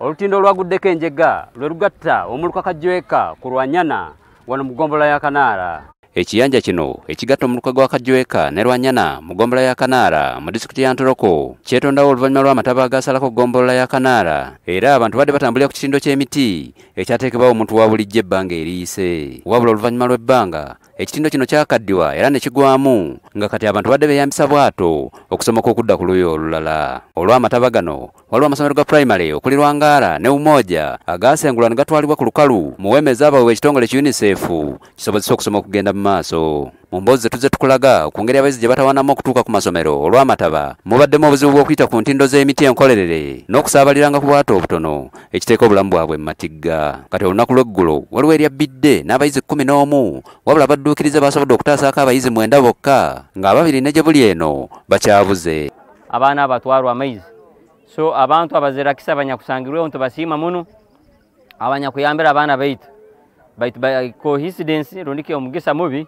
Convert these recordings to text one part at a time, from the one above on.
Olutindo lwaguddeko enjega lwe lugatta omuluka Kajweka ku Lwanyana wano mu Gombola ya Kanaala. Ekiyanja kino ekigatta omuluka gwa Kajweka ne Lwanyana mu Gombola ya Kanaala mu disitulikiti ya Ntoroko kyetondawo oluvannyuma lw'amataba agasalako Gombola ya Kanaala era abantu badde batambulira ku kitindo ky'emiti ekyateekebwawo omuntu wa bulijjo ebbanga eriise. Wabula oluvannyuma lw'ebbanga ekitindo kino kyakaddiwa era ne kigwamu nga kati abantu badde beeyambisa bwato okusomoka okudda ku luuyi olulala. Olw'amataba gano waliwo amasomero ga primary okuli Lwangaala ne Umoja agaasengulwa ne gatwalibwa ku lukalu mu weema ezaabaweebwa ekitongole ki UNICEF kisobozesa okusoma okugenda mu maaso. Mu mboozi tuzze tukulaga ku ngeri abayizi gye batawanamu okutuuka ku masomero olw'amataba mubaddemu obuzibu bw'okuyita ku ntindo z'emiti enkolerere n'okusaabaliranga ku bwato obutono ekiteeka obulamu bwabwe mu matigga. Kati olunaku lw'eggulo waliwo eryabbidde n'abayizi 11 wabula abadduukirize basobodde okutaasaako abayizi 9 bokka nga 2 ne gye buli eno bakyabuze. Abaana abatwarwa amaizi so abantu abazirakisa abanyakusangirweho ntibasiima muno abanyakuyambira abaana baitu coincidence rundike omugisa mubi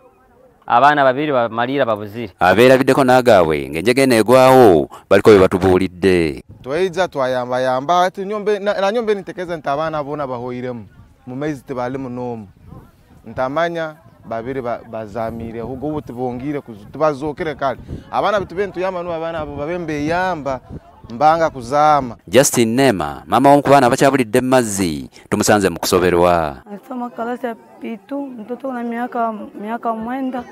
abaana babiri bamalira babuzire abeerabiddeko n'agaabwe ng'enjega eno egwawo baliko bye batubuulidde. Twaiza twayamba ati nyombe nitekeza nti abaana boona bahoiremu mu maizi tebalimu n'omu ntamanya babiri bazamire ahubwo ubu tibongire tibazokere kale abaana bitu bentu yamanu abaana abo babembeyamba mbanga kuzama. Justin Nema mama w'omu ku baana abakyabulidde mu mazzi tumusanze mu kusoberwa. Alisoma kalasi ya P2 mtoto na miaka 9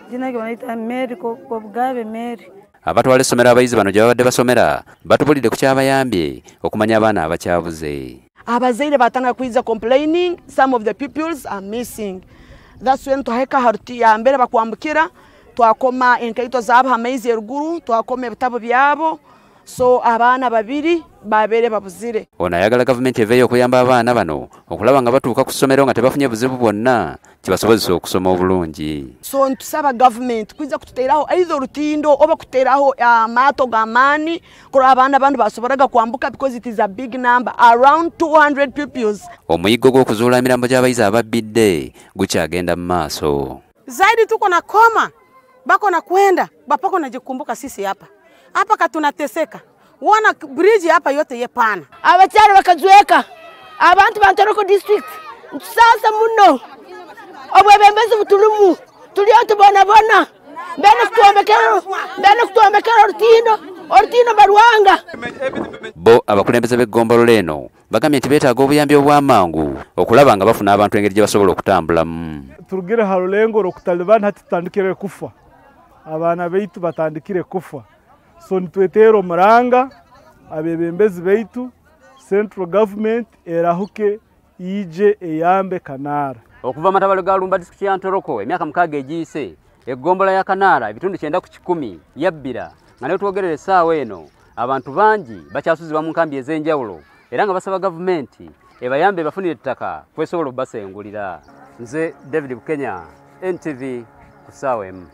jina yake wanaita Mary Kobgabe Mary. Abatwala essomero abayizi bano gye babadde basomera batubulidde ku kyabayambye okumanya abaana abakyabuze. Abazaire batanga kuiza complaining some of the pupils are missing. That's when tuheka haruti ya mbere bakwambukira twakoma enkaito zabo hamaizi eruguru twakoma ebitabo byabo so abaana babiri babere babuzire. Ono ayagala gavumenti eveeyo okuyamba abaana bano okulaba nga batuuka ku ssomero nga tebafunye buzibu bwonna kibasobozesa okusoma obulungi. So ntusaba government kuiza kututeeraho either olutindo oba kuteeraho amaato g'amaani kuba abaana bano basobolaga kwambuka because it is a big number around 200 pupils. Omuyiggo gw'okuzuula emirambo gy'abayizi ababbidde gukyagenda mu maaso. Zaidi tuko na koma bako na kwenda bapako najikumbuka sisi hapa katunateseka. Wana bridge hapa yote yepana. Abacyari bakajweka abantu bantoroko district sasa muno obwebembezi butulumu tuliyo tubona mbene kutuombekera orutindo barwanga. Bo abakulembeze b'eggombolo leno bagambye nti beetaaga obuyambi obw'amangu okulaba nga bafuna abantu engeri gye basobola okutambulamu. Turugire halulengo lokutalibana hati tutandikire kufa abaana baitu batandikire kufa so nitwetera omuranga abebembezi baitu central government erahuke ije eyambe Kanaala. Okuva amatabalo ga Lumba district ya Ntoroko emyaka 6 egiise eggombola ya Kanaala ebitundu 9 ku 10 yabbira nga ne twogerera essaawa eno abantu bangi bakyasuzibwa mu nkambi ez'enjawulo era nga basaba gavumenti ebayambe bafunire ettaka kwesobola obbasengulira. Nze David Bukenya, NTV ku ssaawa emu.